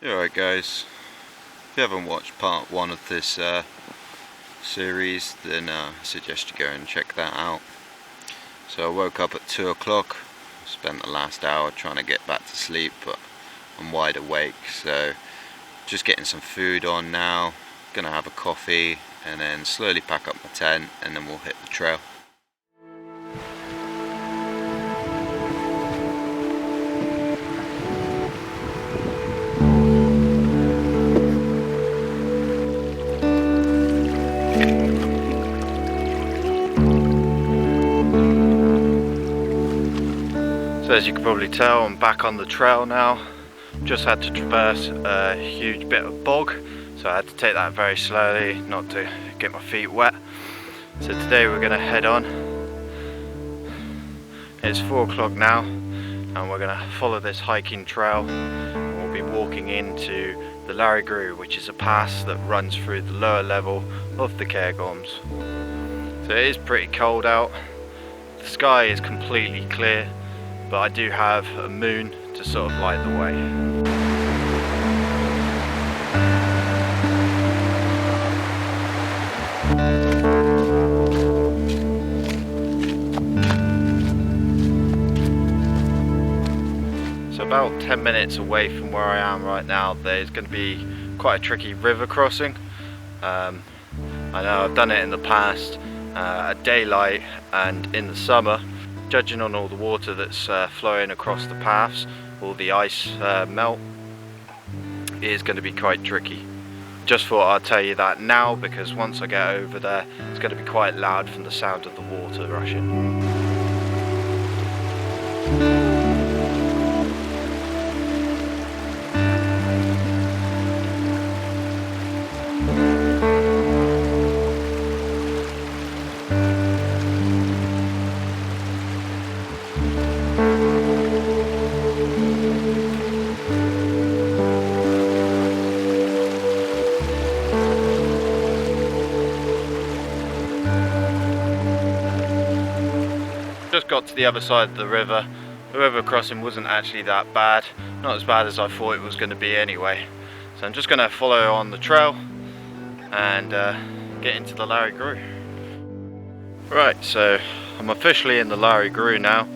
Alright guys, if you haven't watched part 1 of this series, then I suggest you go and check that out. So I woke up at 2 o'clock, spent the last hour trying to get back to sleep, but I'm wide awake, so just getting some food on now, gonna have a coffee and then slowly pack up my tent and then we'll hit the trail. So as you can probably tell, I'm back on the trail now. Just had to traverse a huge bit of bog, so I had to take that very slowly, not to get my feet wet. So today we're going to head on. It's 4 o'clock now, and we're going to follow this hiking trail. We'll be walking into the Lairig Ghru, which is a pass that runs through the lower level of the Cairngorms. So it is pretty cold out. The sky is completely clear, but I do have a moon to sort of light the way. So about 10 minutes away from where I am right now, there's going to be quite a tricky river crossing. I know I've done it in the past at daylight and in the summer. Judging on all the water that's flowing across the paths, all the ice melt, is going to be quite tricky. Just thought I'd tell you that now, because once I get over there, it's going to be quite loud from the sound of the water rushing. Just got to the other side of the river. The river crossing wasn't actually that bad, not as bad as I thought it was going to be anyway. So I'm just going to follow on the trail and get into the Lairig Ghru. Right, so I'm officially in the Lairig Ghru now.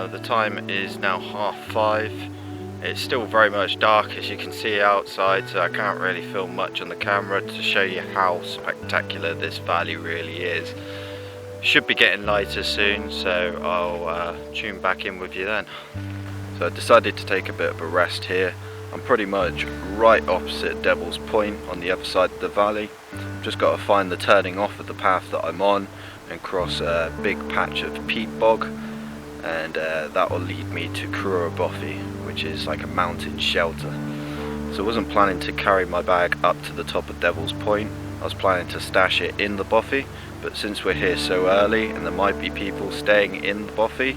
The time is now 5:30. It's still very much dark, as you can see outside, so I can't really film much on the camera to show you how spectacular this valley really is. Should be getting lighter soon, so I'll tune back in with you then. So I decided to take a bit of a rest here. I'm pretty much right opposite Devil's Point on the other side of the valley. Just got to find the turning off of the path that I'm on and cross a big patch of peat bog, and that will lead me to Corrour Bothy, which is like a mountain shelter. So I wasn't planning to carry my bag up to the top of Devil's Point. I was planning to stash it in the Bothy, but since we're here so early and there might be people staying in the Bothy,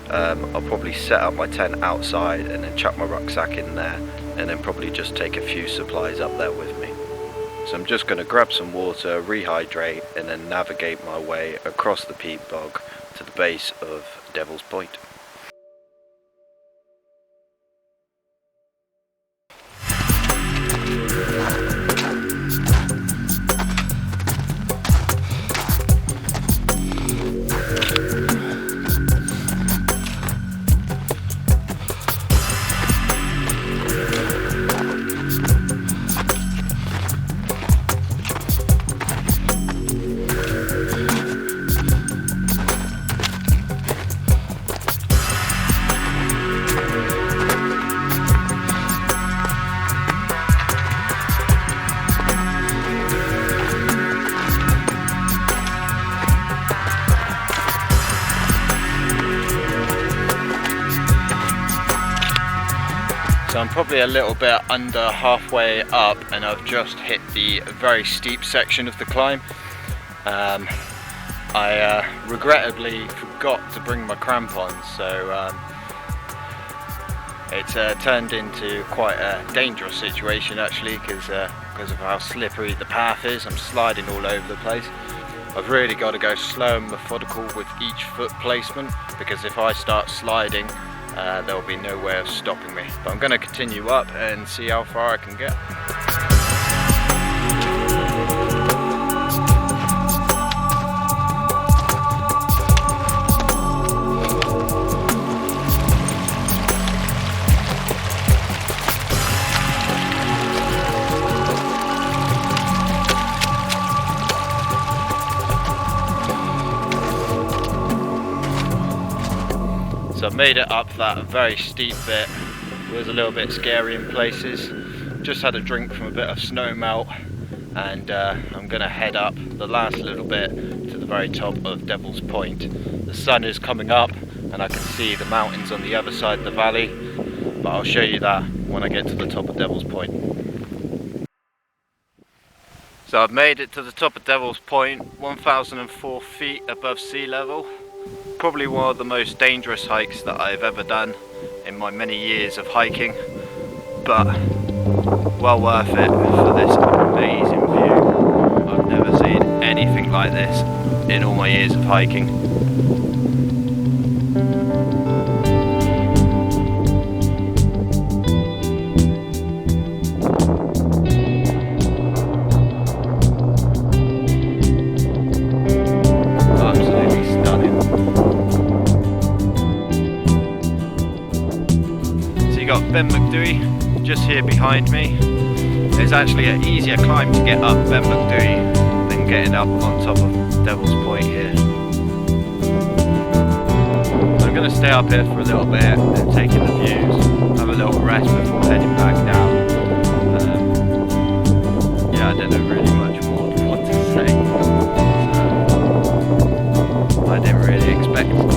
I'll probably set up my tent outside and then chuck my rucksack in there, and then probably just take a few supplies up there with me. So I'm just going to grab some water, rehydrate, and then navigate my way across the peat bog to the base of Devil's Point. So I'm probably a little bit under halfway up, and I've just hit the very steep section of the climb. I regrettably forgot to bring my crampons, so it's turned into quite a dangerous situation actually, because of how slippery the path is. I'm sliding all over the place. I've really got to go slow and methodical with each foot placement, because if I start sliding, there will be no way of stopping me. But I'm going to continue up and see how far I can get. So I've made it up that very steep bit. It was a little bit scary in places. Just had a drink from a bit of snow melt, and I'm going to head up the last little bit to the very top of Devil's Point. The sun is coming up and I can see the mountains on the other side of the valley, but I'll show you that when I get to the top of Devil's Point. So I've made it to the top of Devil's Point, 1004 feet above sea level. Probably one of the most dangerous hikes that I've ever done in my many years of hiking, but well worth it for this amazing view. I've never seen anything like this in all my years of hiking. Ben McDooey just here behind me. It's actually an easier climb to get up Ben McDooey than getting up on top of Devil's Point here. So I'm going to stay up here for a little bit and take in the views, have a little rest before heading back down. Yeah, I don't know really much more what to say. So, I didn't really expect something.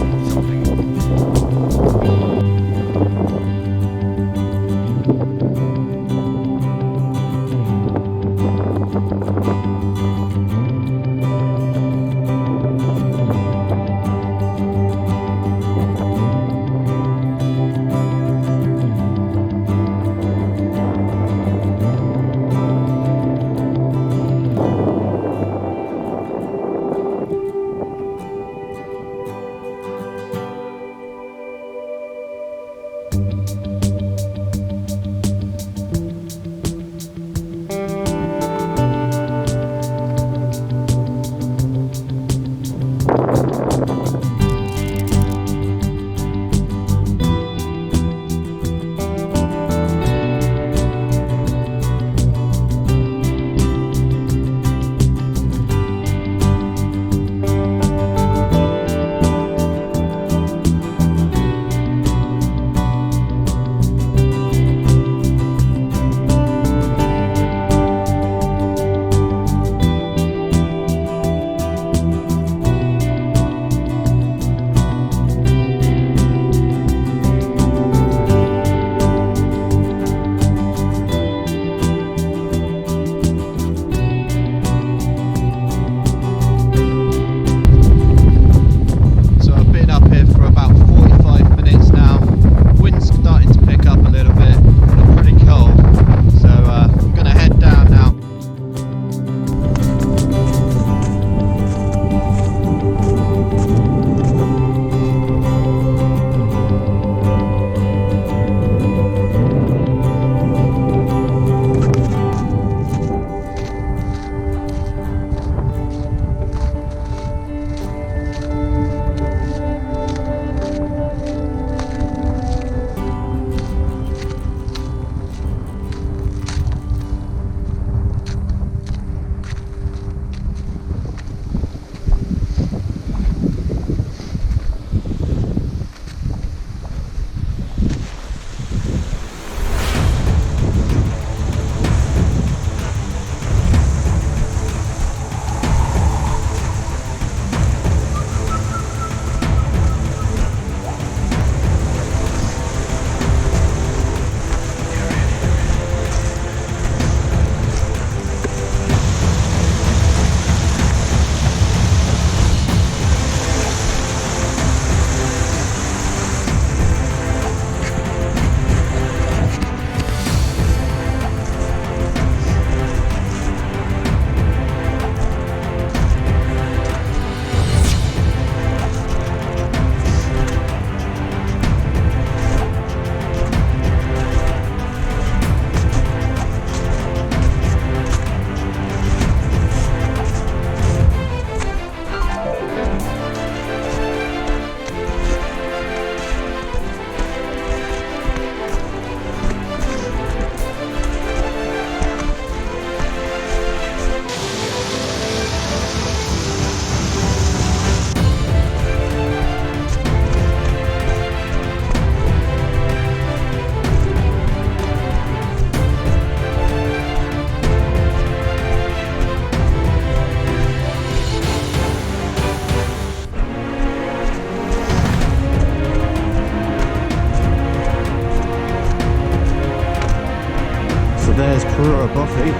there's Corrour Bothy.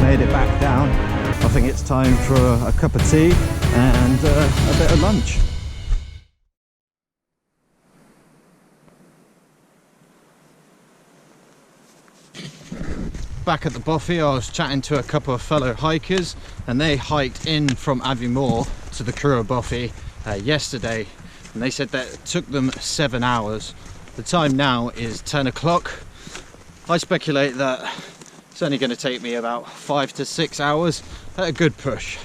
Made it back down. I think it's time for a cup of tea and a bit of lunch. Back at the Bothy, I was chatting to a couple of fellow hikers, and they hiked in from Aviemore to the Corrour Bothy yesterday, and they said that it took them 7 hours. The time now is 10 o'clock. I speculate that it's only going to take me about 5 to 6 hours at a good push.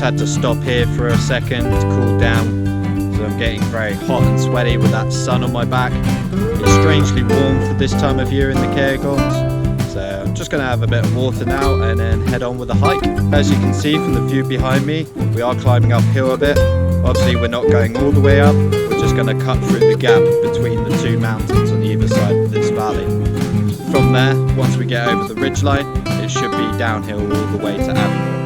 Had to stop here for a second to cool down, so I'm getting very hot and sweaty with that sun on my back. It's strangely warm for this time of year in the Cairngorms, so I'm just going to have a bit of water now and then head on with a hike. As you can see from the view behind me, we are climbing uphill a bit. Obviously we're not going all the way up, we're just going to cut through the gap between the two mountains on either side of this valley. From there, once we get over the ridgeline, it should be downhill all the way to Aviemore.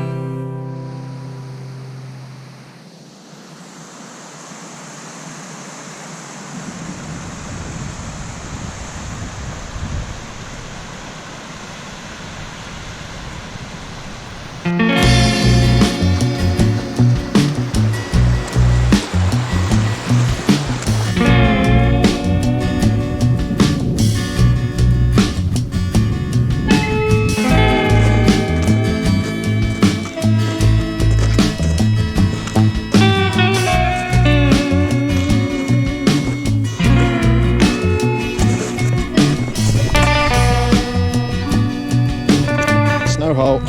No halt.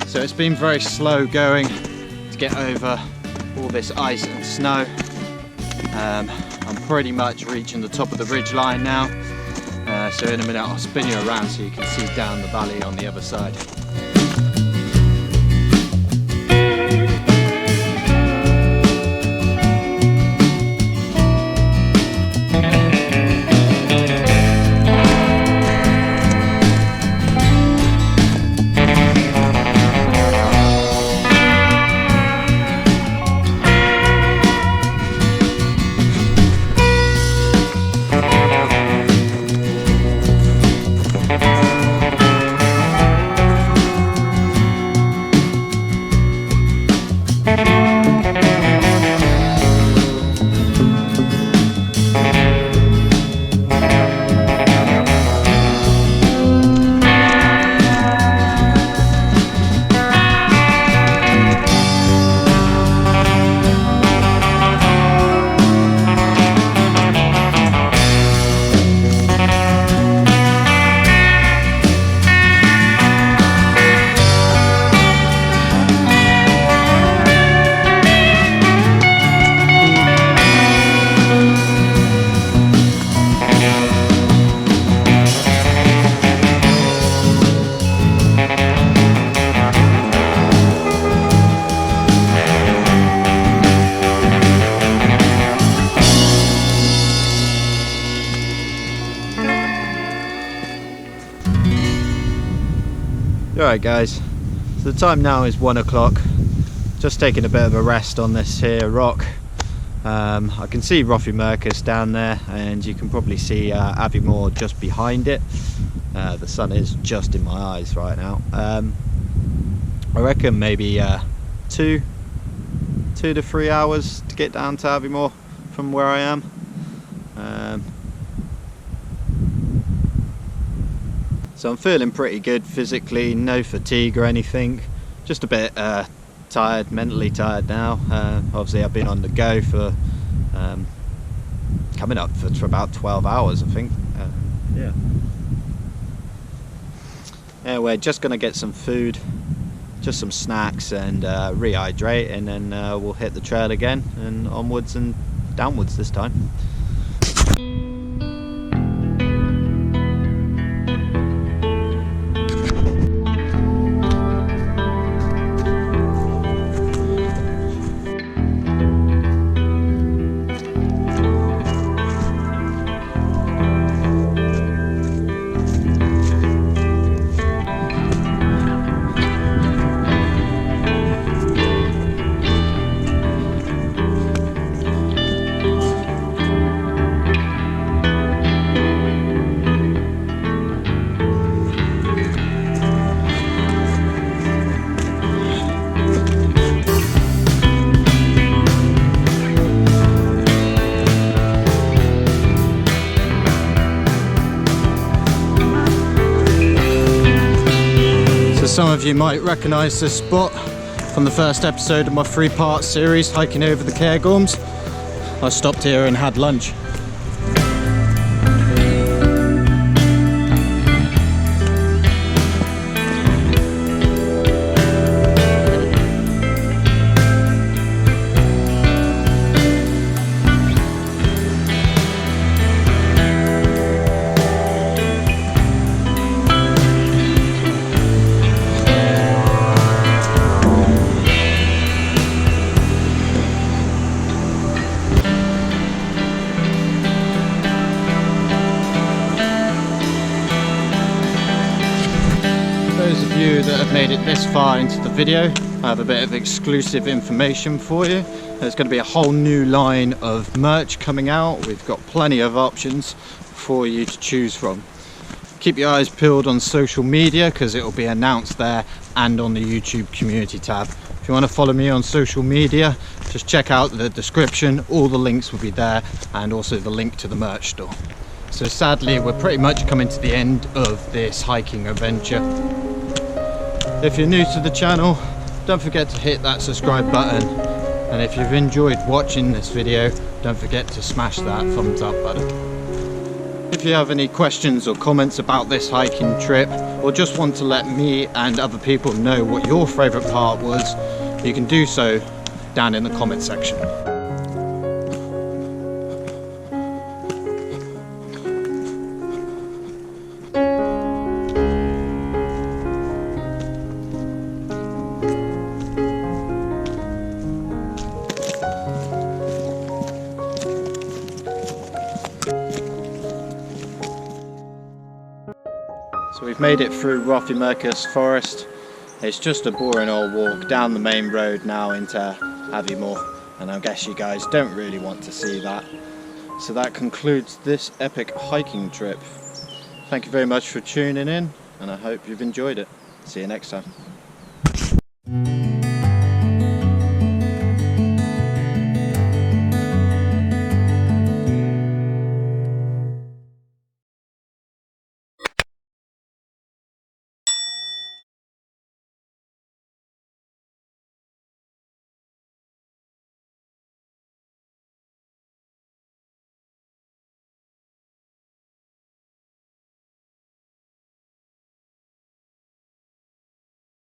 So it's been very slow going to get over all this ice and snow. I'm pretty much reaching the top of the ridge line now, so in a minute I'll spin you around so you can see down the valley on the other side. Alright guys, so the time now is 1 o'clock. Just taking a bit of a rest on this here rock. I can see Rothiemurchus down there, and you can probably see Aviemore just behind it. The sun is just in my eyes right now. I reckon maybe 2 to 3 hours to get down to Aviemore from where I am. So I'm feeling pretty good physically, no fatigue or anything, just a bit tired, mentally tired now. Obviously I've been on the go for coming up for about 12 hours I think. We're just gonna get some food, just some snacks, and rehydrate, and then we'll hit the trail again and onwards and downwards this time. Some of you might recognise this spot from the first episode of my 3-part series hiking over the Cairngorms. I stopped here and had lunch. Those of you that have made it this far into the video, I have a bit of exclusive information for you. There's going to be a whole new line of merch coming out. We've got plenty of options for you to choose from. Keep your eyes peeled on social media because it will be announced there and on the YouTube community tab. If you want to follow me on social media, just check out the description. All the links will be there, and also the link to the merch store. So sadly, we're pretty much coming to the end of this hiking adventure. If you're new to the channel, don't forget to hit that subscribe button, and if you've enjoyed watching this video, don't forget to smash that thumbs up button. If you have any questions or comments about this hiking trip, or just want to let me and other people know what your favourite part was, you can do so down in the comment section. So we've made it through Rothiemurchus forest. It's just a boring old walk down the main road now into Aviemore, and I guess you guys don't really want to see that. So that concludes this epic hiking trip. Thank you very much for tuning in, and I hope you've enjoyed it. See you next time.